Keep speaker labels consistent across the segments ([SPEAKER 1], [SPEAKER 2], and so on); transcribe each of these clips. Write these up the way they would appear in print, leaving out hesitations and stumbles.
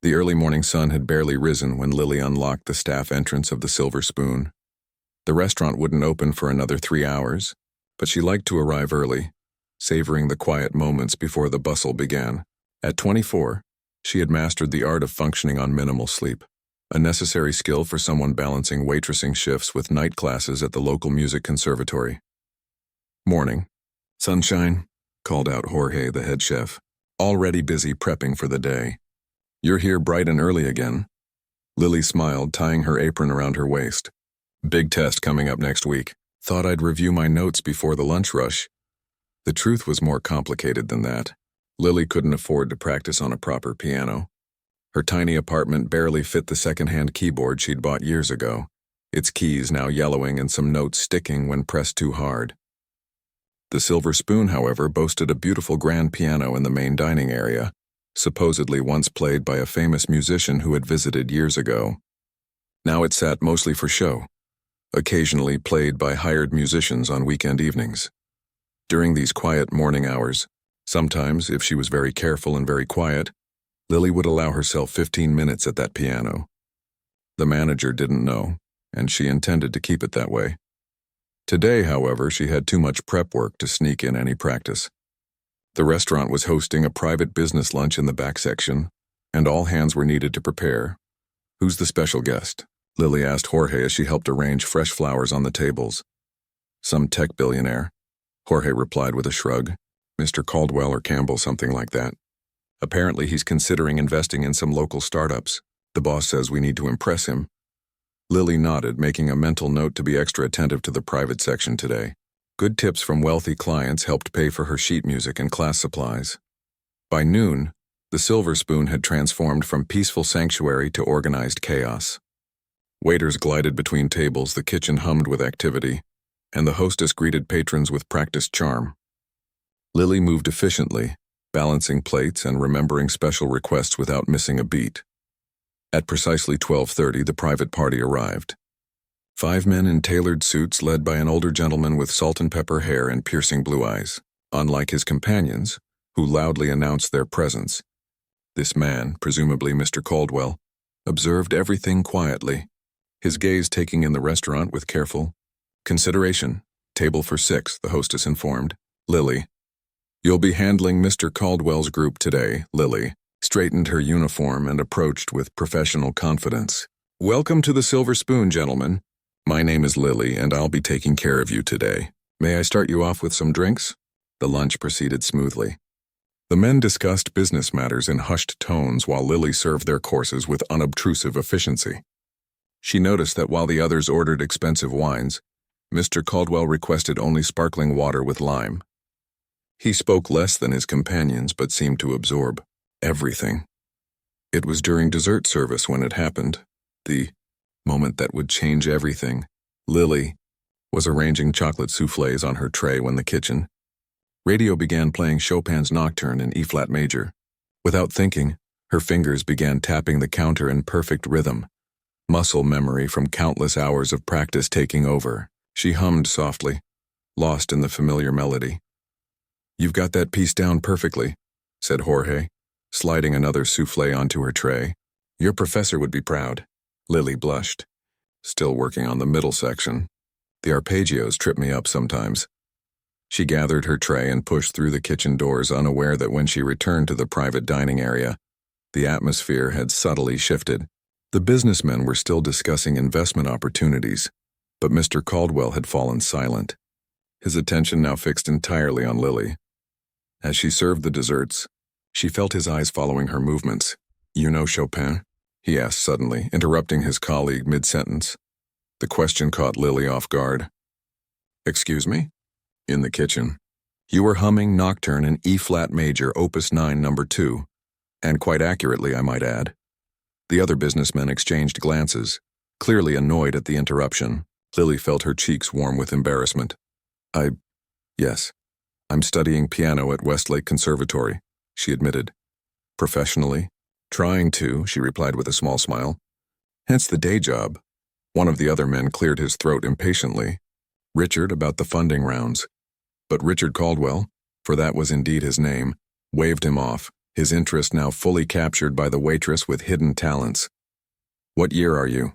[SPEAKER 1] The early morning sun had barely risen when Lily unlocked the staff entrance of the Silver Spoon. The restaurant wouldn't open for another 3 hours, but she liked to arrive early, savoring the quiet moments before the bustle began. At 24, she had mastered the art of functioning on minimal sleep, a necessary skill for someone balancing waitressing shifts with night classes at the local music conservatory. "Morning. Sunshine," called out Jorge, the head chef, already busy prepping for the day. "You're here bright and early again." Lily smiled, tying her apron around her waist. "Big test coming up next week. Thought I'd review my notes before the lunch rush." The truth was more complicated than that. Lily couldn't afford to practice on a proper piano. Her tiny apartment barely fit the second-hand keyboard she'd bought years ago, its keys now yellowing and some notes sticking when pressed too hard. The Silver Spoon, however, boasted a beautiful grand piano in the main dining area, supposedly once played by a famous musician who had visited years ago. Now it sat mostly for show, occasionally played by hired musicians on weekend evenings. During these quiet morning hours, sometimes, if she was very careful and very quiet, Lily would allow herself 15 minutes at that piano. The manager didn't know, and she intended to keep it that way. Today, however, she had too much prep work to sneak in any practice. The restaurant was hosting a private business lunch in the back section, and all hands were needed to prepare. "Who's the special guest?" Lily asked Jorge as she helped arrange fresh flowers on the tables. "Some tech billionaire," Jorge replied with a shrug. "Mr. Caldwell or Campbell, something like that. Apparently he's considering investing in some local startups. The boss says we need to impress him." Lily nodded, making a mental note to be extra attentive to the private section today. Good tips from wealthy clients helped pay for her sheet music and class supplies. By noon, the Silver Spoon had transformed from peaceful sanctuary to organized chaos. Waiters glided between tables, the kitchen hummed with activity, and the hostess greeted patrons with practiced charm. Lily moved efficiently, balancing plates and remembering special requests without missing a beat. At precisely 12:30, the private party arrived. 5 men in tailored suits led by an older gentleman with salt and pepper hair and piercing blue eyes. Unlike his companions, who loudly announced their presence, this man, presumably Mr. Caldwell, observed everything quietly, his gaze taking in the restaurant with careful consideration. "Table for 6, the hostess informed. "Lily, you'll be handling Mr. Caldwell's group today." Lily straightened her uniform and approached with professional confidence. "Welcome to the Silver Spoon, gentlemen. My name is Lily, and I'll be taking care of you today. May I start you off with some drinks?" The lunch proceeded smoothly. The men discussed business matters in hushed tones while Lily served their courses with unobtrusive efficiency. She noticed that while the others ordered expensive wines, Mr. Caldwell requested only sparkling water with lime. He spoke less than his companions but seemed to absorb everything. It was during dessert service when it happened, the moment that would change everything. Lily was arranging chocolate soufflés on her tray when the kitchen radio began playing Chopin's Nocturne in E-flat major. Without thinking, her fingers began tapping the counter in perfect rhythm, muscle memory from countless hours of practice taking over. She hummed softly, lost in the familiar melody. "You've got that piece down perfectly," said Jorge, sliding another soufflé onto her tray. "Your professor would be proud." Lily blushed. "Still working on the middle section. The arpeggios trip me up sometimes." She gathered her tray and pushed through the kitchen doors, unaware that when she returned to the private dining area, the atmosphere had subtly shifted. The businessmen were still discussing investment opportunities, but Mr. Caldwell had fallen silent, his attention now fixed entirely on Lily. As she served the desserts, she felt his eyes following her movements. "You know Chopin?" he asked suddenly, interrupting his colleague mid-sentence. The question caught Lily off guard. "Excuse me?" In the kitchen. "You were humming Nocturne in E-flat major, Opus 9, No. 2, and quite accurately, I might add." The other businessmen exchanged glances, clearly annoyed at the interruption. Lily felt her cheeks warm with embarrassment. Yes, I'm studying piano at Westlake Conservatory," she admitted. "Professionally?" "Trying to," she replied with a small smile. "Hence the day job." One of the other men cleared his throat impatiently. Richard about the funding rounds. But Richard Caldwell, for that was indeed his name, waved him off. his interest now fully captured by the waitress with hidden talents. "What year are you?"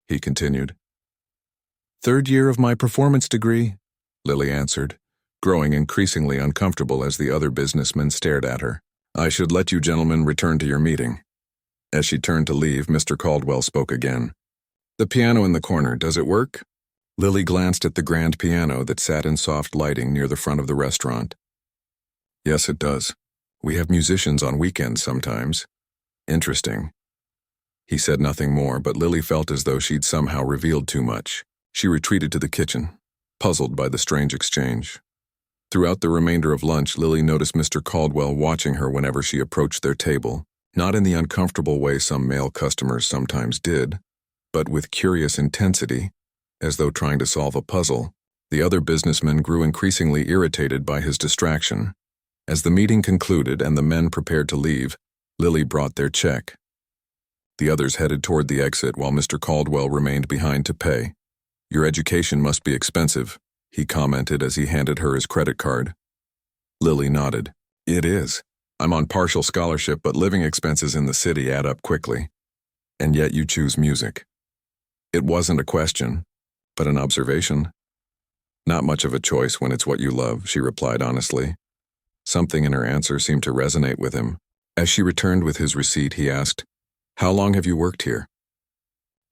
[SPEAKER 1] he continued. "Third year of my performance degree," Lily answered, growing increasingly uncomfortable as the other businessmen stared at her. "I should let you gentlemen return to your meeting." As she turned to leave, Mr. Caldwell spoke again. "The piano in the corner, does it work?" Lily glanced at the grand piano that sat in soft lighting near the front of the restaurant. "Yes, it does. We have musicians on weekends sometimes." "Interesting." He said nothing more, but Lily felt as though she'd somehow revealed too much. She retreated to the kitchen, puzzled by the strange exchange. Throughout the remainder of lunch, Lily noticed Mr. Caldwell watching her whenever she approached their table, not in the uncomfortable way some male customers sometimes did, but with curious intensity, as though trying to solve a puzzle. The other businessmen grew increasingly irritated by his distraction. As the meeting concluded and the men prepared to leave, Lily brought their check. The others headed toward the exit while Mr. Caldwell remained behind to pay. "Your education must be expensive," he commented as he handed her his credit card. Lily nodded. "It is. I'm on partial scholarship, but living expenses in the city add up quickly. And yet you choose music." It wasn't a question, but an observation. "Not much of a choice when it's what you love," she replied honestly. Something in her answer seemed to resonate with him. As she returned with his receipt, he asked, "How long have you worked here?"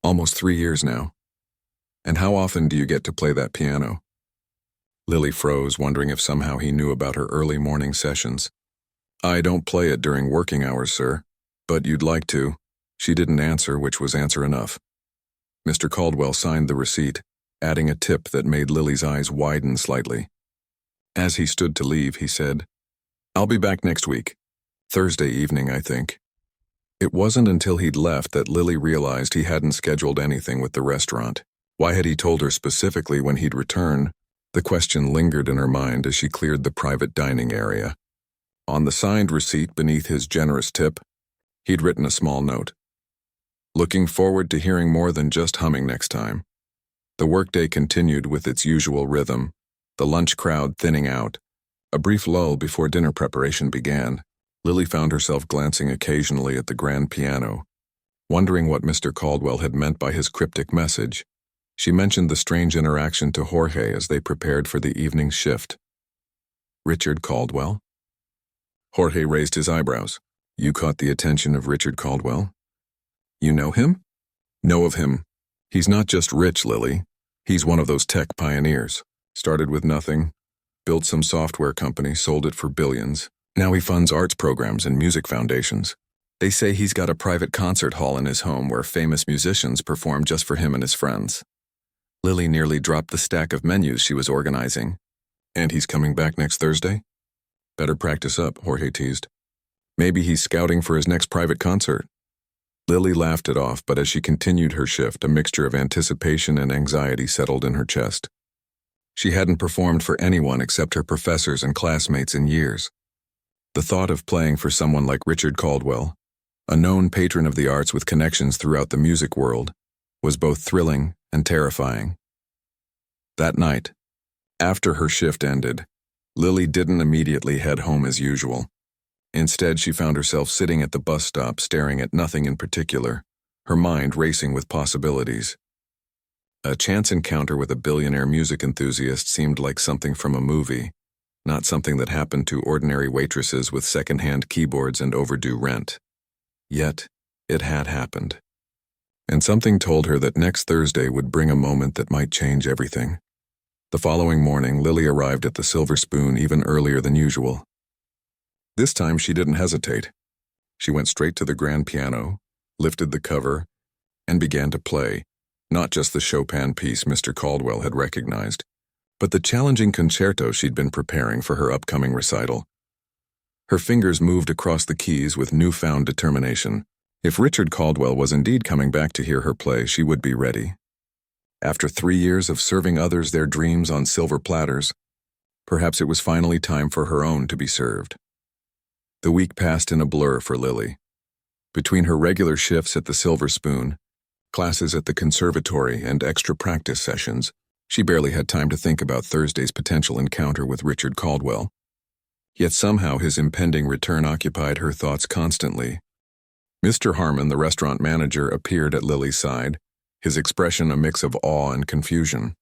[SPEAKER 1] "Almost 3 years now." "And how often do you get to play that piano?" Lily froze, wondering if somehow he knew about her early morning sessions. "I don't play it during working hours, sir. But you'd like to." She didn't answer, which was answer enough. Mr. Caldwell signed the receipt, adding a tip that made Lily's eyes widen slightly. As he stood to leave, he said, "I'll be back next week. Thursday evening, I think." It wasn't until he'd left that Lily realized he hadn't scheduled anything with the restaurant. Why had he told her specifically when he'd return? The question lingered in her mind as she cleared the private dining area. On the signed receipt beneath his generous tip, he'd written a small note. "Looking forward to hearing more than just humming next time." The workday continued with its usual rhythm, the lunch crowd thinning out. A brief lull before dinner preparation began. Lily found herself glancing occasionally at the grand piano, wondering what Mr. Caldwell had meant by his cryptic message. She mentioned the strange interaction to Jorge as they prepared for the evening shift. "Richard Caldwell?" Jorge raised his eyebrows. "You caught the attention of Richard Caldwell? You know him?" "Know of him. He's not just rich, Lily. He's one of those tech pioneers. Started with nothing, built some software company, sold it for billions. Now he funds arts programs and music foundations. They say he's got a private concert hall in his home where famous musicians perform just for him and his friends." Lily nearly dropped the stack of menus she was organizing. "And he's coming back next Thursday?" "Better practice up," Jorge teased. "Maybe he's scouting for his next private concert." Lily laughed it off, but as she continued her shift, a mixture of anticipation and anxiety settled in her chest. She hadn't performed for anyone except her professors and classmates in years. The thought of playing for someone like Richard Caldwell, a known patron of the arts with connections throughout the music world, was both thrilling and terrifying. That night, after her shift ended, Lily didn't immediately head home as usual. Instead, she found herself sitting at the bus stop staring at nothing in particular, her mind racing with possibilities. A chance encounter with a billionaire music enthusiast seemed like something from a movie, not something that happened to ordinary waitresses with second-hand keyboards and overdue rent. Yet, it had happened. And something told her that next Thursday would bring a moment that might change everything. The following morning, Lily arrived at the Silver Spoon even earlier than usual. This time she didn't hesitate. She went straight to the grand piano, lifted the cover, and began to play, not just the Chopin piece Mr. Caldwell had recognized, but the challenging concerto she'd been preparing for her upcoming recital. Her fingers moved across the keys with newfound determination. If Richard Caldwell was indeed coming back to hear her play, she would be ready. After 3 years of serving others their dreams on silver platters, perhaps it was finally time for her own to be served. The week passed in a blur for Lily. Between her regular shifts at the Silver Spoon, classes at the conservatory, and extra practice sessions, she barely had time to think about Thursday's potential encounter with Richard Caldwell. Yet somehow his impending return occupied her thoughts constantly. Mr. Harmon, the restaurant manager, appeared at Lily's side, his expression a mix of awe and confusion.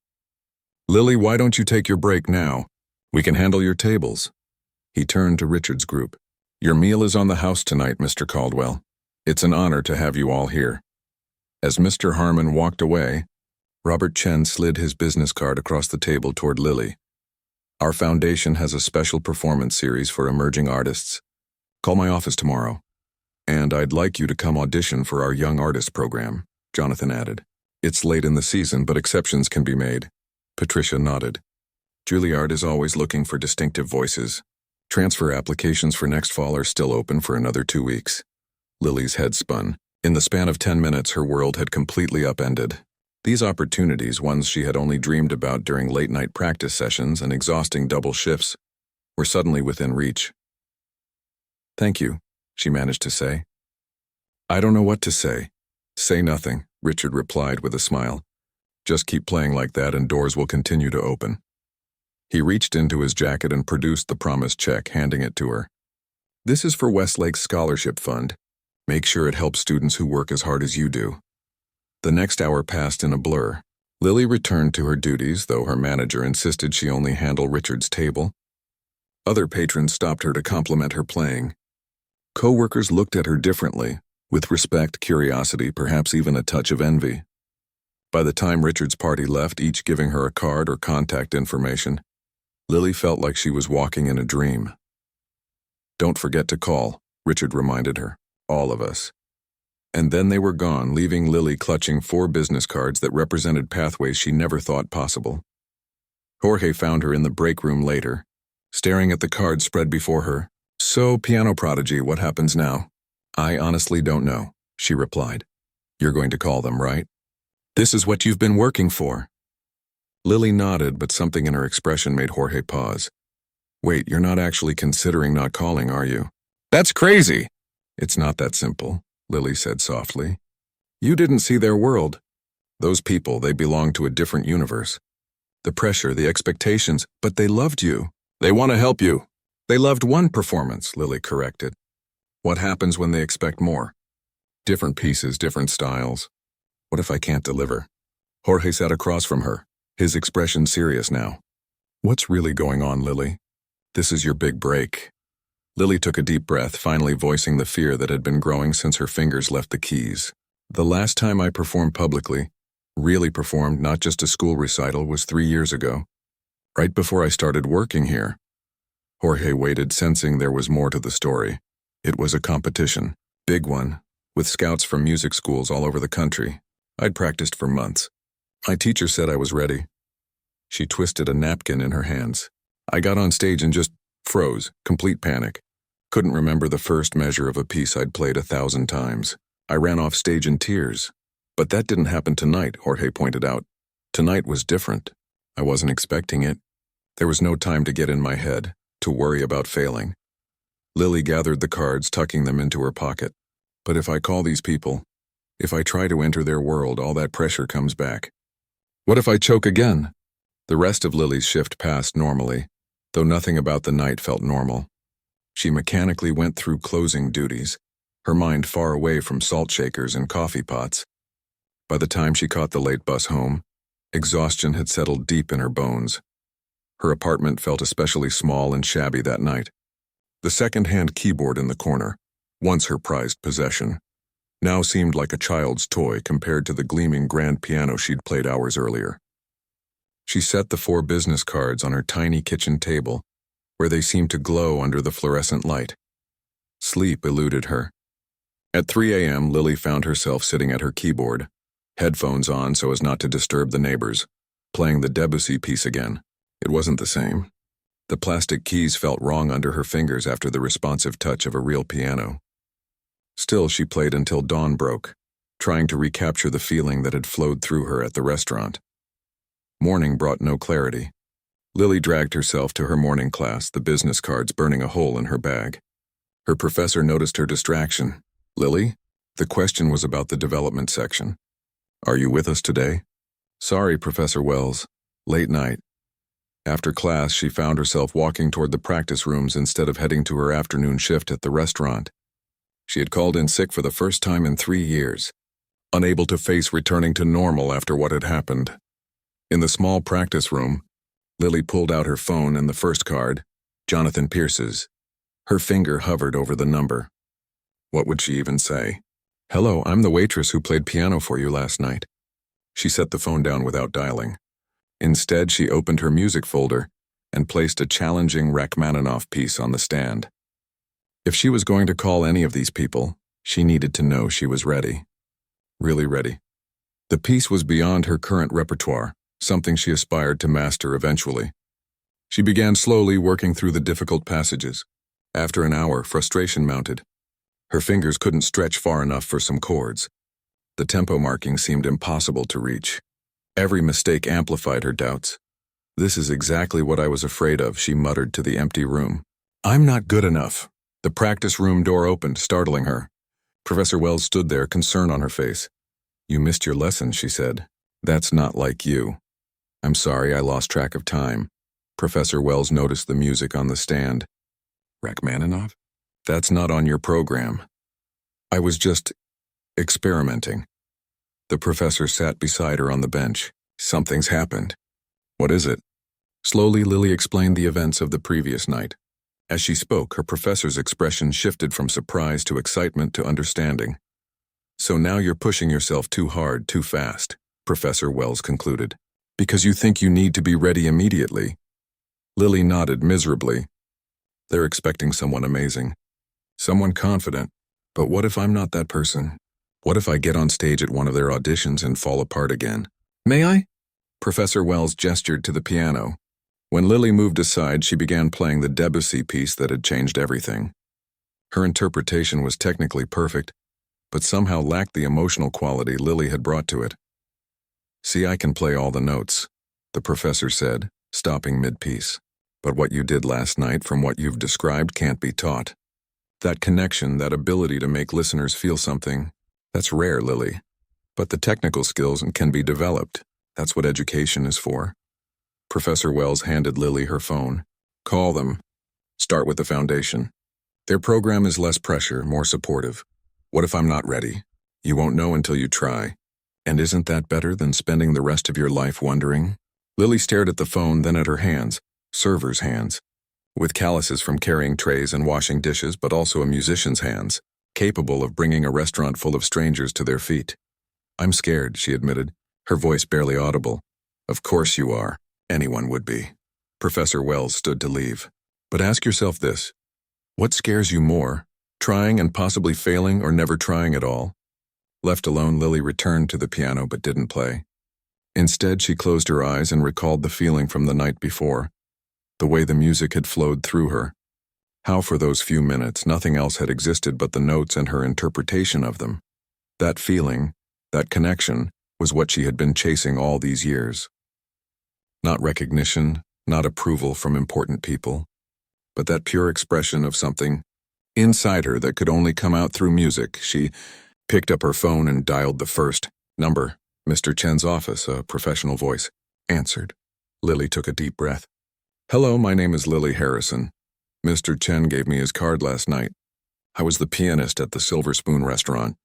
[SPEAKER 1] "Lily, why don't you take your break now? We can handle your tables." He turned to Richard's group. "Your meal is on the house tonight, Mr. Caldwell. It's an honor to have you all here." As Mr. Harmon walked away, Robert Chen slid his business card across the table toward Lily. "Our foundation has a special performance series for emerging artists. Call my office tomorrow. And I'd like you to come audition for our Young Artist program," Jonathan added. "It's late in the season, but exceptions can be made." Patricia nodded. "Juilliard is always looking for distinctive voices. Transfer applications for next fall are still open for another 2 weeks." Lily's head spun. In the span of 10 minutes, her world had completely upended. These opportunities, ones she had only dreamed about during late-night practice sessions and exhausting double shifts, were suddenly within reach. "Thank you," she managed to say. "I don't know what to say." "Say nothing," Richard replied with a smile. "Just keep playing like that and doors will continue to open." He reached into his jacket and produced the promised check, handing it to her. "This is for Westlake's Scholarship Fund. Make sure it helps students who work as hard as you do." The next hour passed in a blur. Lily returned to her duties, though her manager insisted she only handle Richard's table. Other patrons stopped her to compliment her playing. Co-workers looked at her differently, with respect, curiosity, perhaps even a touch of envy. By the time Richard's party left, each giving her a card or contact information, Lily felt like she was walking in a dream. "Don't forget to call," Richard reminded her. "All of us." And then they were gone, leaving Lily clutching 4 business cards that represented pathways she never thought possible. Jorge found her in the break room later, staring at the cards spread before her. "So, piano prodigy, what happens now?" "I honestly don't know," she replied. "You're going to call them, right? This is what you've been working for." Lily nodded, but something in her expression made Jorge pause. "Wait, you're not actually considering not calling, are you?" "That's crazy!" "It's not that simple," Lily said softly. "You didn't see their world. Those people, they belong to a different universe. The pressure, the expectations, but they loved you. They want to help you." "They loved one performance," Lily corrected. "What happens when they expect more? Different pieces, different styles. What if I can't deliver?" Jorge sat across from her, his expression serious now. "What's really going on, Lily? This is your big break." Lily took a deep breath, finally voicing the fear that had been growing since her fingers left the keys. "The last time I performed publicly, really performed, not just a school recital, was 3 years ago, right before I started working here." Jorge waited, sensing there was more to the story. "It was a competition, big one, with scouts from music schools all over the country. I'd practiced for months. My teacher said I was ready." She twisted a napkin in her hands. "I got on stage and just froze, complete panic. Couldn't remember the first measure of a piece I'd played 1,000 times. I ran off stage in tears. But that didn't happen tonight," Jorge pointed out. "Tonight was different. I wasn't expecting it. There was no time to get in my head, to worry about failing." Lily gathered the cards, tucking them into her pocket. "But if I call these people, if I try to enter their world, all that pressure comes back. What if I choke again?" The rest of Lily's shift passed normally, though nothing about the night felt normal. She mechanically went through closing duties, her mind far away from salt shakers and coffee pots. By the time she caught the late bus home, exhaustion had settled deep in her bones. Her apartment felt especially small and shabby that night. The second-hand keyboard in the corner, once her prized possession, now seemed like a child's toy compared to the gleaming grand piano she'd played hours earlier. She set the 4 business cards on her tiny kitchen table, where they seemed to glow under the fluorescent light. Sleep eluded her. At 3 a.m., Lily found herself sitting at her keyboard, headphones on so as not to disturb the neighbors, playing the Debussy piece again. It wasn't the same. The plastic keys felt wrong under her fingers after the responsive touch of a real piano. Still, she played until dawn broke, trying to recapture the feeling that had flowed through her at the restaurant. Morning brought no clarity. Lily dragged herself to her morning class, the business cards burning a hole in her bag. Her professor noticed her distraction. "Lily?" The question was about the development section. "Are you with us today?" "Sorry, Professor Wells. Late night." After class, she found herself walking toward the practice rooms instead of heading to her afternoon shift at the restaurant. She had called in sick for the first time in 3 years, unable to face returning to normal after what had happened. In the small practice room, Lily pulled out her phone and the first card, Jonathan Pierce's. Her finger hovered over the number. What would she even say? "Hello, I'm the waitress who played piano for you last night." She set the phone down without dialing. Instead, she opened her music folder and placed a challenging Rachmaninoff piece on the stand. If she was going to call any of these people, she needed to know she was ready. Really ready. The piece was beyond her current repertoire, something she aspired to master eventually. She began slowly working through the difficult passages. After an hour, frustration mounted. Her fingers couldn't stretch far enough for some chords. The tempo marking seemed impossible to reach. Every mistake amplified her doubts. "This is exactly what I was afraid of," she muttered to the empty room. "I'm not good enough." The practice room door opened, startling her. Professor Wells stood there, concern on her face. "You missed your lesson," she said. "That's not like you." "I'm sorry, I lost track of time." Professor Wells noticed the music on the stand. "Rachmaninoff? That's not on your program." "I was just experimenting." The professor sat beside her on the bench. "Something's happened." "What is it?" Slowly, Lily explained the events of the previous night. As she spoke, her professor's expression shifted from surprise to excitement to understanding. "So now you're pushing yourself too hard, too fast," Professor Wells concluded, "because you think you need to be ready immediately." Lily nodded miserably. "They're expecting someone amazing. Someone confident. But what if I'm not that person? What if I get on stage at one of their auditions and fall apart again?" "May I?" Professor Wells gestured to the piano. When Lily moved aside, she began playing the Debussy piece that had changed everything. Her interpretation was technically perfect, but somehow lacked the emotional quality Lily had brought to it. "See, I can play all the notes," the professor said, stopping mid-piece. "But what you did last night, from what you've described, can't be taught. That connection, that ability to make listeners feel something, that's rare, Lily. But the technical skills can be developed. That's what education is for." Professor Wells handed Lily her phone. "Call them. Start with the foundation. Their program is less pressure, more supportive. What if I'm not ready? You won't know until you try. And isn't that better than spending the rest of your life wondering?" Lily stared at the phone, then at her hands, server's hands, with calluses from carrying trays and washing dishes, but also a musician's hands, capable of bringing a restaurant full of strangers to their feet. "I'm scared," she admitted, her voice barely audible. "Of course you are. Anyone would be." Professor Wells stood to leave. "But ask yourself this. What scares you more, trying and possibly failing, or never trying at all?" Left alone, Lily returned to the piano but didn't play. Instead, she closed her eyes and recalled the feeling from the night before, the way the music had flowed through her. How for those few minutes nothing else had existed but the notes and her interpretation of them. That feeling, that connection, was what she had been chasing all these years. Not recognition, not approval from important people, but that pure expression of something inside her that could only come out through music. She picked up her phone and dialed the first number. Mr. Chen's office, a professional voice, answered. Lily took a deep breath. "Hello, my name is Lily Harrison. Mr. Chen gave me his card last night. I was the pianist at the Silver Spoon restaurant."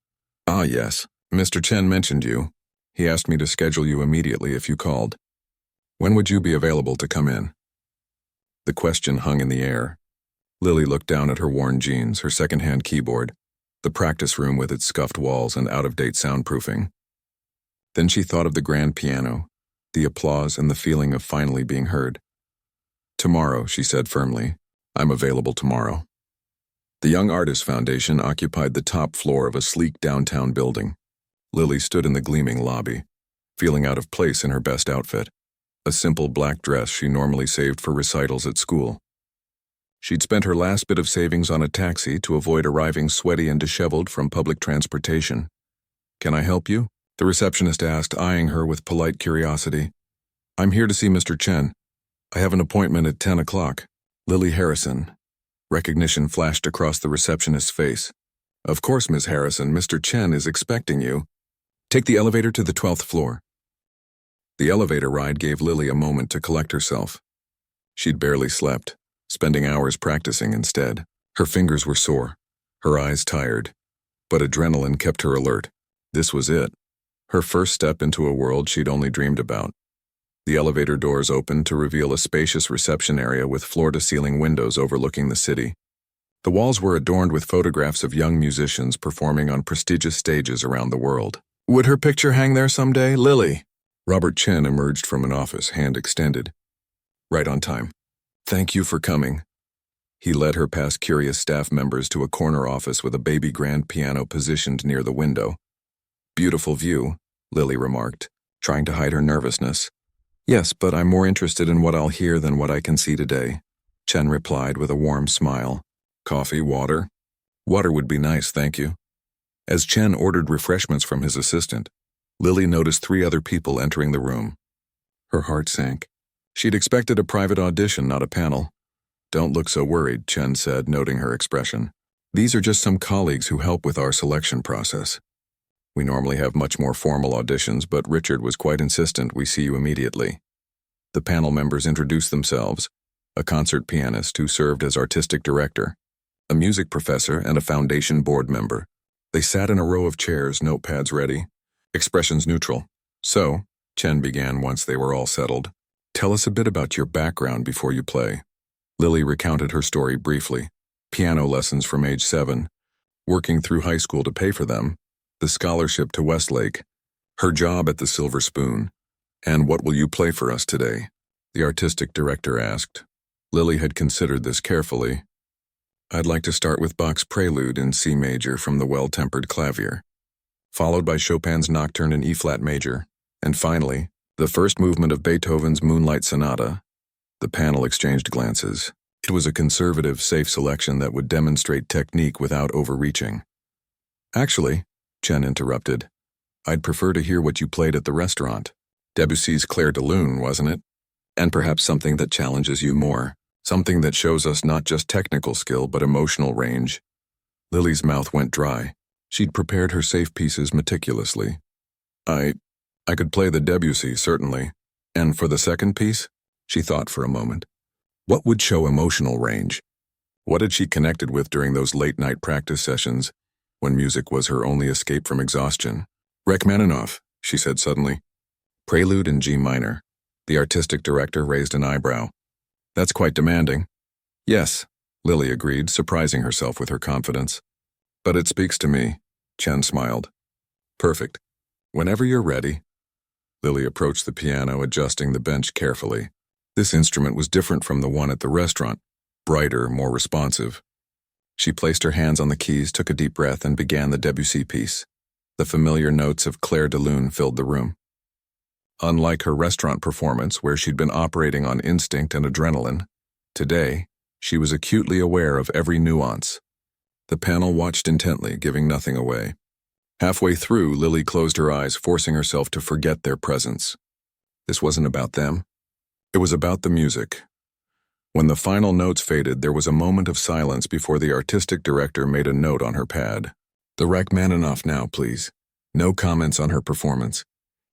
[SPEAKER 1] "Ah, yes. Mr. Chen mentioned you. He asked me to schedule you immediately if you called. When would you be available to come in?" The question hung in the air. Lily looked down at her worn jeans, her second-hand keyboard, the practice room with its scuffed walls and out-of-date soundproofing. Then she thought of the grand piano, the applause and the feeling of finally being heard. "Tomorrow," she said firmly. "I'm available tomorrow." The Young Artists Foundation occupied the top floor of a sleek downtown building. Lily stood in the gleaming lobby, feeling out of place in her best outfit, a simple black dress she normally saved for recitals at school. She'd spent her last bit of savings on a taxi to avoid arriving sweaty and disheveled from public transportation. "Can I help you?" the receptionist asked, eyeing her with polite curiosity. "I'm here to see Mr. Chen. I have an appointment at 10 o'clock. Lily Harrison." Recognition flashed across the receptionist's face. "Of course, Ms. Harrison, Mr. Chen is expecting you. Take the elevator to the 12th floor." The elevator ride gave Lily a moment to collect herself. She'd barely slept, spending hours practicing instead. Her fingers were sore, her eyes tired, but adrenaline kept her alert. This was it. Her first step into a world she'd only dreamed about. The elevator doors opened to reveal a spacious reception area with floor-to-ceiling windows overlooking the city. The walls were adorned with photographs of young musicians performing on prestigious stages around the world. Would her picture hang there someday, Lily? Robert Chen emerged from an office, hand extended. Right on time. Thank you for coming. He led her past curious staff members to a corner office with a baby grand piano positioned near the window. Beautiful view, Lily remarked, trying to hide her nervousness. Yes, but I'm more interested in what I'll hear than what I can see today, Chen replied with a warm smile. Coffee, water? Water would be nice, thank you. As Chen ordered refreshments from his assistant, Lily noticed 3 other people entering the room. Her heart sank. She'd expected a private audition, not a panel. Don't look so worried, Chen said, noting her expression. These are just some colleagues who help with our selection process. We normally have much more formal auditions, but Richard was quite insistent we see you immediately. The panel members introduced themselves, a concert pianist who served as artistic director, a music professor, and a foundation board member. They sat in a row of chairs, notepads ready, expressions neutral. So, Chen began once they were all settled. Tell us a bit about your background before you play. Lily recounted her story briefly. Piano lessons from age 7, working through high school to pay for them, the scholarship to Westlake, her job at the Silver Spoon, and what will you play for us today? The artistic director asked. Lily had considered this carefully. I'd like to start with Bach's Prelude in C major from the Well-Tempered Clavier, followed by Chopin's Nocturne in E-flat major, and finally, the first movement of Beethoven's Moonlight Sonata. The panel exchanged glances. It was a conservative, safe selection that would demonstrate technique without overreaching. Actually, Chen interrupted, I'd prefer to hear what you played at the restaurant. Debussy's Clair de Lune, wasn't it? And perhaps something that challenges you more. Something that shows us not just technical skill, but emotional range. Lily's mouth went dry. She'd prepared her safe pieces meticulously. I could play the Debussy, certainly. And for the second piece? She thought for a moment. What would show emotional range? What had she connected with during those late-night practice sessions, when music was her only escape from exhaustion? Rachmaninoff, she said suddenly. Prelude in G minor. The artistic director raised an eyebrow. That's quite demanding. Yes, Lily agreed, surprising herself with her confidence. But it speaks to me, Chen smiled. Perfect. Whenever you're ready. Lily approached the piano, adjusting the bench carefully. This instrument was different from the one at the restaurant, brighter, more responsive. She placed her hands on the keys, took a deep breath, and began the Debussy piece. The familiar notes of Clair de Lune filled the room. Unlike her restaurant performance, where she'd been operating on instinct and adrenaline, today, she was acutely aware of every nuance. The panel watched intently, giving nothing away. Halfway through, Lily closed her eyes, forcing herself to forget their presence. This wasn't about them. It was about the music. When the final notes faded, there was a moment of silence before the artistic director made a note on her pad. The Rachmaninoff now, please. No comments on her performance.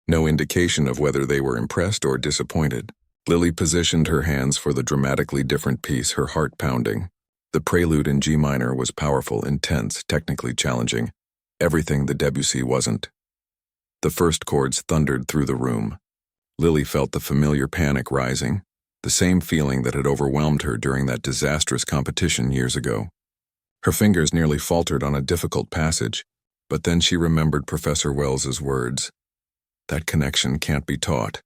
[SPEAKER 1] No indication of whether they were impressed or disappointed. Lily positioned her hands for the dramatically different piece, her heart pounding. The Prelude in G minor was powerful, intense, technically challenging. Everything the Debussy wasn't. The first chords thundered through the room. Lily felt the familiar panic rising, the same feeling that had overwhelmed her during that disastrous competition years ago. Her fingers nearly faltered on a difficult passage, but then she remembered Professor Wells's words. That connection can't be taught.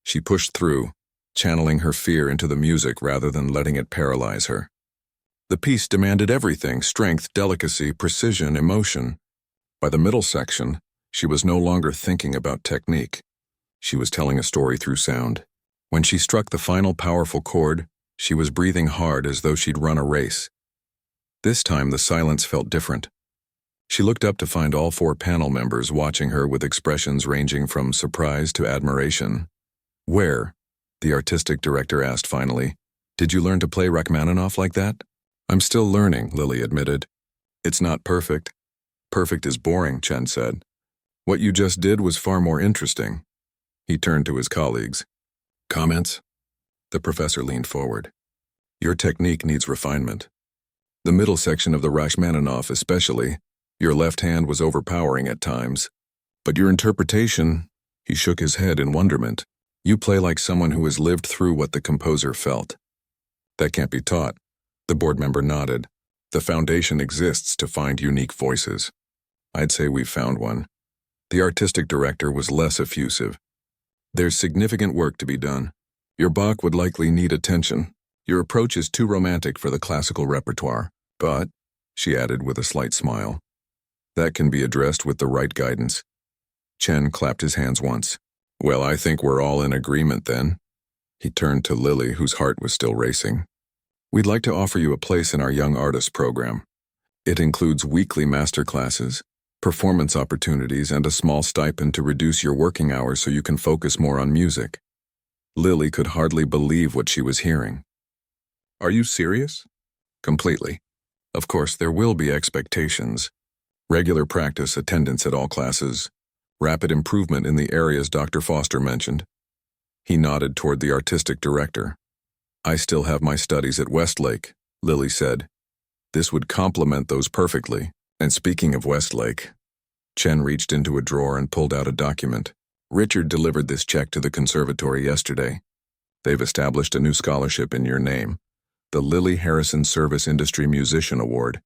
[SPEAKER 1] She pushed through, channeling her fear into the music rather than letting it paralyze her. The piece demanded everything: strength, delicacy, precision, emotion. By the middle section, she was no longer thinking about technique. She was telling a story through sound. When she struck the final powerful chord, she was breathing hard as though she'd run a race. This time the silence felt different. She looked up to find all 4 panel members watching her with expressions ranging from surprise to admiration. Where? The artistic director asked finally. Did you learn to play Rachmaninoff like that? I'm still learning, Lily admitted. It's not perfect. Perfect is boring, Chen said. What you just did was far more interesting. He turned to his colleagues. Comments? The professor leaned forward. Your technique needs refinement. The middle section of the Rachmaninoff especially, your left hand was overpowering at times. But your interpretation, he shook his head in wonderment. You play like someone who has lived through what the composer felt. That can't be taught. The board member nodded. The foundation exists to find unique voices. I'd say we've found one. The artistic director was less effusive. There's significant work to be done. Your Bach would likely need attention. Your approach is too romantic for the classical repertoire. But, she added with a slight smile, that can be addressed with the right guidance. Chen clapped his hands once. Well, I think we're all in agreement then. He turned to Lily, whose heart was still racing. We'd like to offer you a place in our Young Artists program. It includes weekly master classes, performance opportunities, and a small stipend to reduce your working hours so you can focus more on music. Lily could hardly believe what she was hearing. Are you serious? Completely. Of course, there will be expectations. Regular practice, attendance at all classes, rapid improvement in the areas Dr. Foster mentioned. He nodded toward the artistic director. I still have my studies at Westlake, Lily said. This would complement those perfectly. And speaking of Westlake, Chen reached into a drawer and pulled out a document. Richard delivered this check to the conservatory yesterday. They've established a new scholarship in your name, the Lily Harrison Service Industry Musician Award,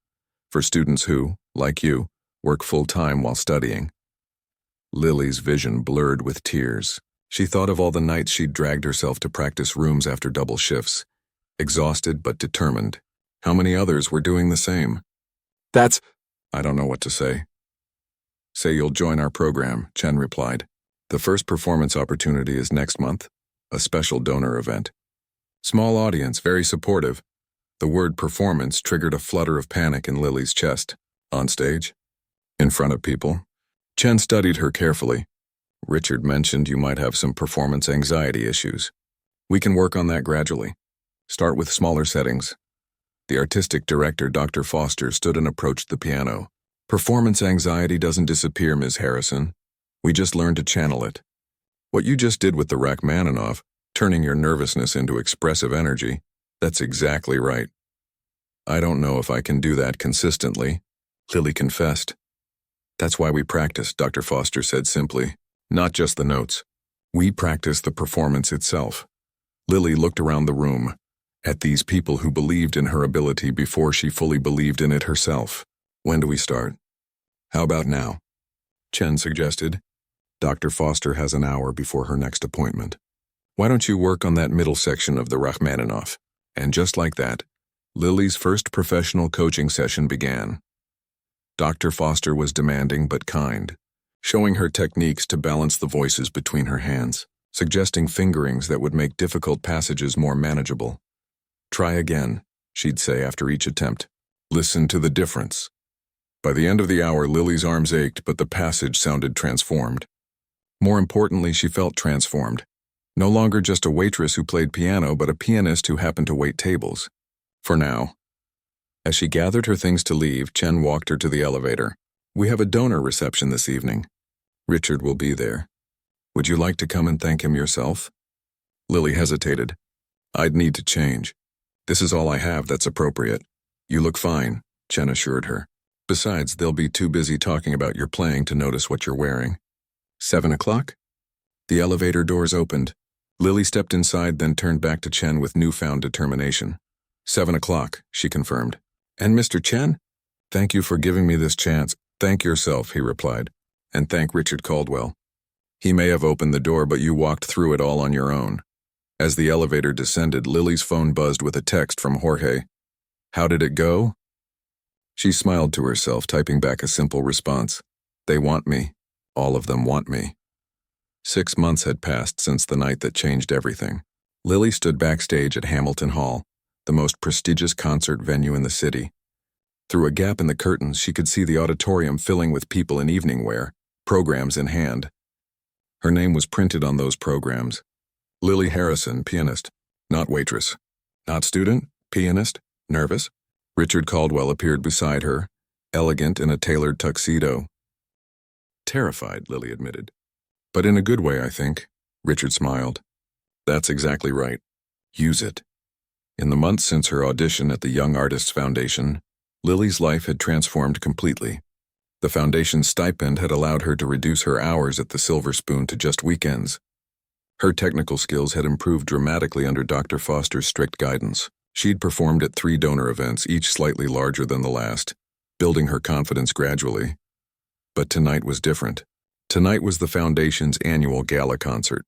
[SPEAKER 1] for students who, like you, work full-time while studying. Lily's vision blurred with tears. She thought of all the nights she'd dragged herself to practice rooms after double shifts, exhausted but determined. How many others were doing the same? I don't know what to say. Say you'll join our program, Chen replied. The first performance opportunity is next month, a special donor event. Small audience, very supportive. The word performance triggered a flutter of panic in Lily's chest. On stage? In front of people? Chen studied her carefully. Richard mentioned you might have some performance anxiety issues. We can work on that gradually. Start with smaller settings. The artistic director, Dr. Foster, stood and approached the piano. Performance anxiety doesn't disappear, Ms. Harrison. We just learn to channel it. What you just did with the Rachmaninoff, turning your nervousness into expressive energy, that's exactly right. I don't know if I can do that consistently, Lily confessed. That's why we practice, Dr. Foster said simply. Not just the notes. We practice the performance itself. Lily looked around the room, at these people who believed in her ability before she fully believed in it herself. When do we start? How about now? Chen suggested. Dr. Foster has an hour before her next appointment. Why don't you work on that middle section of the Rachmaninoff? And just like that, Lily's first professional coaching session began. Dr. Foster was demanding but kind, showing her techniques to balance the voices between her hands, suggesting fingerings that would make difficult passages more manageable. Try again, she'd say after each attempt. Listen to the difference. By the end of the hour, Lily's arms ached, but the passage sounded transformed. More importantly, she felt transformed. No longer just a waitress who played piano, but a pianist who happened to wait tables. For now. As she gathered her things to leave, Chen walked her to the elevator. We have a donor reception this evening. Richard will be there. Would you like to come and thank him yourself? Lily hesitated. I'd need to change. This is all I have that's appropriate. You look fine, Chen assured her. Besides, they'll be too busy talking about your playing to notice what you're wearing. 7 o'clock? The elevator doors opened. Lily stepped inside, then turned back to Chen with newfound determination. 7 o'clock, she confirmed. And Mr. Chen? Thank you for giving me this chance. Thank yourself, he replied. And thank Richard Caldwell. He may have opened the door, but you walked through it all on your own. As the elevator descended, Lily's phone buzzed with a text from Jorge. How did it go? She smiled to herself, typing back a simple response. They want me. All of them want me. 6 months had passed since the night that changed everything. Lily stood backstage at Hamilton Hall, the most prestigious concert venue in the city. Through a gap in the curtains, she could see the auditorium filling with people in evening wear, programs in hand. Her name was printed on those programs. Lily Harrison, pianist, not waitress. Not student, pianist, nervous. Richard Caldwell appeared beside her, elegant in a tailored tuxedo. Terrified, Lily admitted. But in a good way, I think. Richard smiled. That's exactly right. Use it. In the months since her audition at the Young Artists Foundation, Lily's life had transformed completely. The foundation's stipend had allowed her to reduce her hours at the Silver Spoon to just weekends. Her technical skills had improved dramatically under Dr. Foster's strict guidance. She'd performed at 3 donor events, each slightly larger than the last, building her confidence gradually. But tonight was different. Tonight was the foundation's annual gala concert,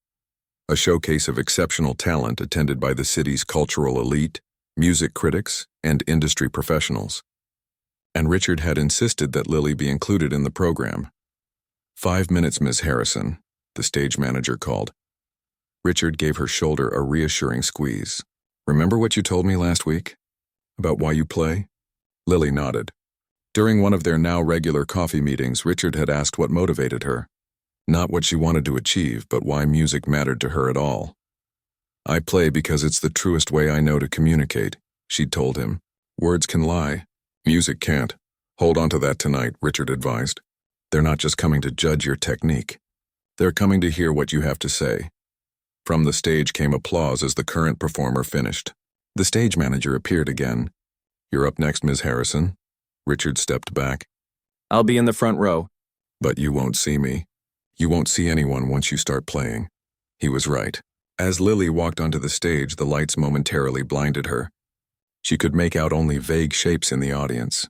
[SPEAKER 1] a showcase of exceptional talent attended by the city's cultural elite, music critics, and industry professionals. And Richard had insisted that Lily be included in the program. 5 minutes, Ms. Harrison, the stage manager called. Richard gave her shoulder a reassuring squeeze. Remember what you told me last week? About why you play? Lily nodded. During one of their now regular coffee meetings, Richard had asked what motivated her. Not what she wanted to achieve, but why music mattered to her at all. I play because it's the truest way I know to communicate, she'd told him. Words can lie. Music can't. Hold on to that tonight, Richard advised. They're not just coming to judge your technique. They're coming to hear what you have to say. From the stage came applause as the current performer finished. The stage manager appeared again. You're up next, Ms. Harrison. Richard stepped back.
[SPEAKER 2] I'll be in the front row.
[SPEAKER 1] But you won't see me. You won't see anyone once you start playing. He was right. As Lily walked onto the stage, the lights momentarily blinded her. She could make out only vague shapes in the audience.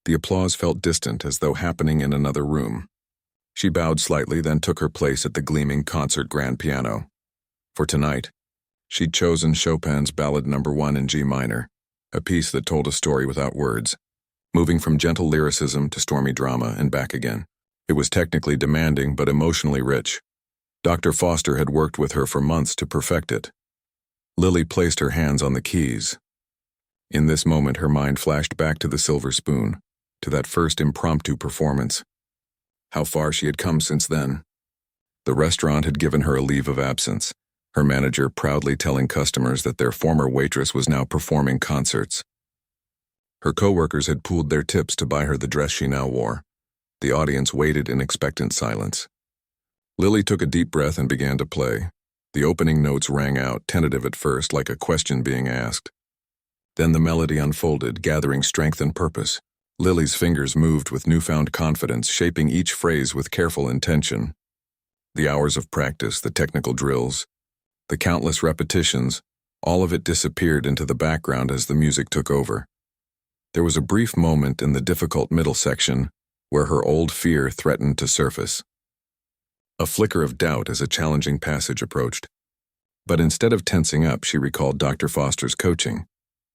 [SPEAKER 1] The applause felt distant, as though happening in another room. She bowed slightly, then took her place at the gleaming concert grand piano. For tonight, she'd chosen Chopin's Ballad No. 1 in G minor, a piece that told a story without words, moving from gentle lyricism to stormy drama and back again. It was technically demanding but emotionally rich. Dr. Foster had worked with her for months to perfect it. Lily placed her hands on the keys. In this moment, her mind flashed back to the Silver Spoon, to that first impromptu performance. How far she had come since then. The restaurant had given her a leave of absence, her manager proudly telling customers that their former waitress was now performing concerts. Her coworkers had pooled their tips to buy her the dress she now wore. The audience waited in expectant silence. Lily took a deep breath and began to play. The opening notes rang out, tentative at first, like a question being asked. Then the melody unfolded, gathering strength and purpose. Lily's fingers moved with newfound confidence, shaping each phrase with careful intention. The hours of practice, the technical drills, the countless repetitions, all of it disappeared into the background as the music took over. There was a brief moment in the difficult middle section where her old fear threatened to surface. A flicker of doubt as a challenging passage approached. But instead of tensing up, she recalled Dr. Foster's coaching.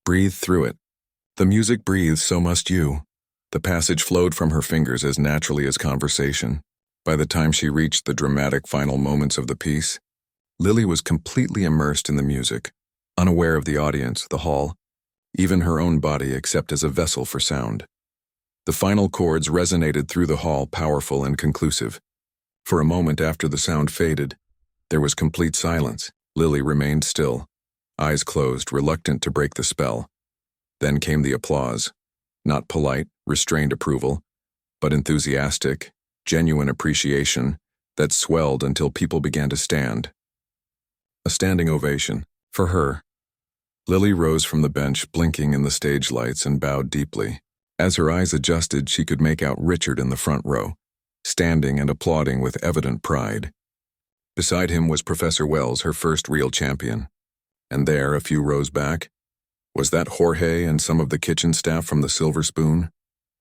[SPEAKER 1] Breathe through it. The music breathes, so must you. The passage flowed from her fingers as naturally as conversation. By the time she reached the dramatic final moments of the piece, Lily was completely immersed in the music, unaware of the audience, the hall, even her own body except as a vessel for sound. The final chords resonated through the hall, powerful and conclusive. For a moment after the sound faded, there was complete silence. Lily remained still, eyes closed, reluctant to break the spell. Then came the applause. Not polite, restrained approval, but enthusiastic, genuine appreciation that swelled until people began to stand. A standing ovation. For her. Lily rose from the bench, blinking in the stage lights, and bowed deeply. As her eyes adjusted, she could make out Richard in the front row, standing and applauding with evident pride. Beside him was Professor Wells, her first real champion. And there, a few rows back, was that Jorge and some of the kitchen staff from the Silver Spoon?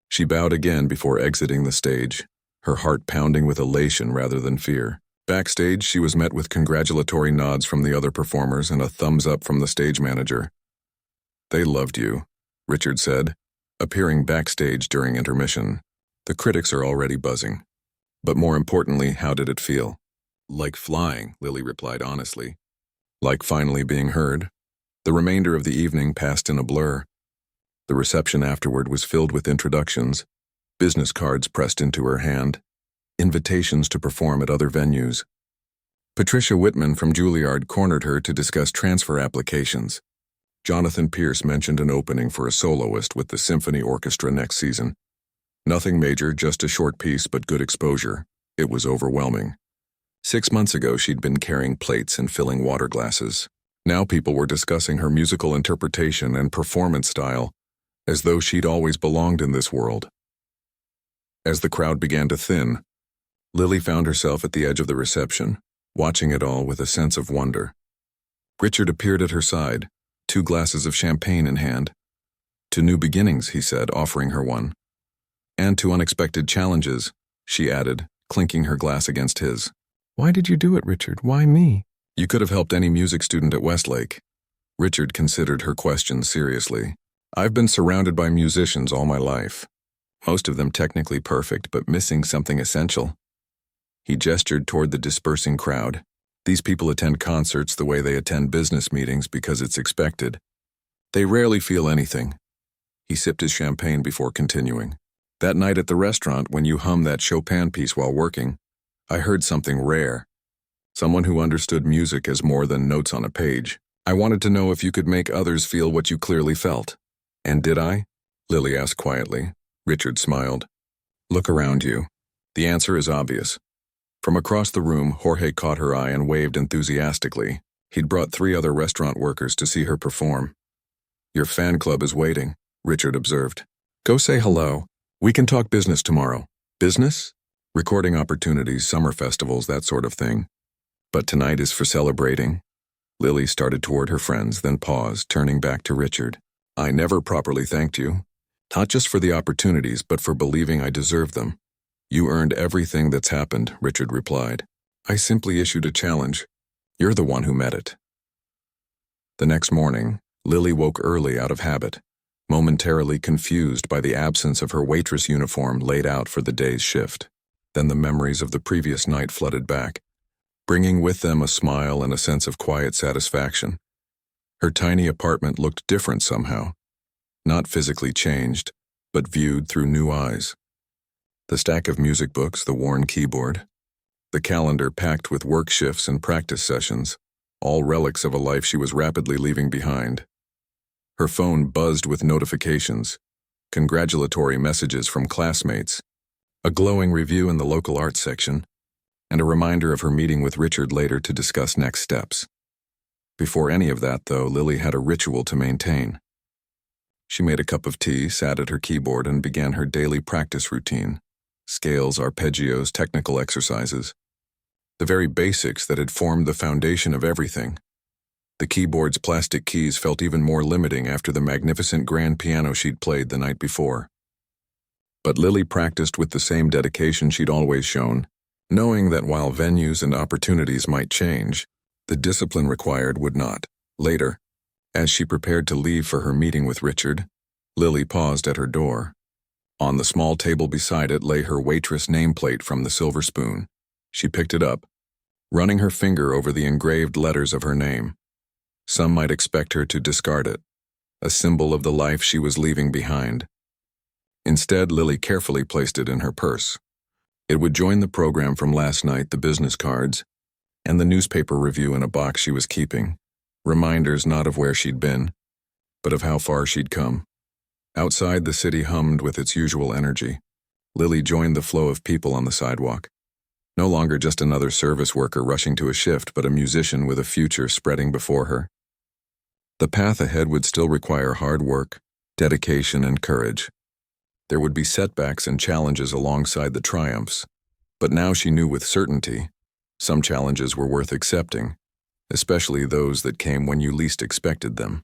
[SPEAKER 1] She bowed again before exiting the stage, her heart pounding with elation rather than fear. Backstage, she was met with congratulatory nods from the other performers and a thumbs up from the stage manager. They loved you, Richard said, appearing backstage during intermission. The critics are already buzzing. But more importantly, how did it feel? Like flying, Lily replied honestly. Like finally being heard. The remainder of the evening passed in a blur. The reception afterward was filled with introductions, business cards pressed into her hand, invitations to perform at other venues. Patricia Whitman from Juilliard cornered her to discuss transfer applications. Jonathan Pierce mentioned an opening for a soloist with the symphony orchestra next season. Nothing major, just a short piece, but good exposure. It was overwhelming. 6 months ago, she'd been carrying plates and filling water glasses. Now people were discussing her musical interpretation and performance style, as though she'd always belonged in this world. As the crowd began to thin, Lily found herself at the edge of the reception, watching it all with a sense of wonder. Richard appeared at her side, 2 glasses of champagne in hand. "To new beginnings," he said, offering her one. "And to unexpected challenges," she added, clinking her glass against his. "Why did you do it, Richard? Why me?" "You could have helped any music student at Westlake." Richard considered her question seriously. "I've been surrounded by musicians all my life. Most of them technically perfect, but missing something essential." He gestured toward the dispersing crowd. "These people attend concerts the way they attend business meetings because it's expected. They rarely feel anything." He sipped his champagne before continuing. "That night at the restaurant when you hummed that Chopin piece while working, I heard something rare. Someone who understood music as more than notes on a page. I wanted to know if you could make others feel what you clearly felt." "And did I?" Lily asked quietly. Richard smiled. "Look around you. The answer is obvious." From across the room, Jorge caught her eye and waved enthusiastically. He'd brought 3 other restaurant workers to see her perform. "Your fan club is waiting," Richard observed. "Go say hello. We can talk business tomorrow." "Business?" "Recording opportunities, summer festivals, that sort of thing. But tonight is for celebrating." Lily started toward her friends, then paused, turning back to Richard. "I never properly thanked you. Not just for the opportunities, but for believing I deserved them." "You earned everything that's happened," Richard replied. "I simply issued a challenge. You're the one who met it." The next morning, Lily woke early out of habit, momentarily confused by the absence of her waitress uniform laid out for the day's shift. Then the memories of the previous night flooded back, bringing with them a smile and a sense of quiet satisfaction. Her tiny apartment looked different somehow, not physically changed, but viewed through new eyes. The stack of music books, the worn keyboard, the calendar packed with work shifts and practice sessions, all relics of a life she was rapidly leaving behind. Her phone buzzed with notifications, congratulatory messages from classmates, a glowing review in the local arts section, and a reminder of her meeting with Richard later to discuss next steps. Before any of that, though, Lily had a ritual to maintain. She made a cup of tea, sat at her keyboard, and began her daily practice routine. Scales, arpeggios, technical exercises. The very basics that had formed the foundation of everything. The keyboard's plastic keys felt even more limiting after the magnificent grand piano she'd played the night before. But Lily practiced with the same dedication she'd always shown, knowing that while venues and opportunities might change, the discipline required would not. Later, as she prepared to leave for her meeting with Richard, Lily paused at her door. On the small table beside it lay her Waitress nameplate from the Silver Spoon. She picked it up, running her finger over the engraved letters of her name. Some might expect her to discard it, a symbol of the life she was leaving behind. Instead, Lily carefully placed it in her purse. It would join the program from last night, the business cards, and the newspaper review in a box she was keeping, reminders not of where she'd been, but of how far she'd come. Outside, the city hummed with its usual energy. Lily joined the flow of people on the sidewalk. No longer just another service worker rushing to a shift, but a musician with a future spreading before her. The path ahead would still require hard work, dedication, and courage. There would be setbacks and challenges alongside the triumphs, but now she knew with certainty some challenges were worth accepting, especially those that came when you least expected them.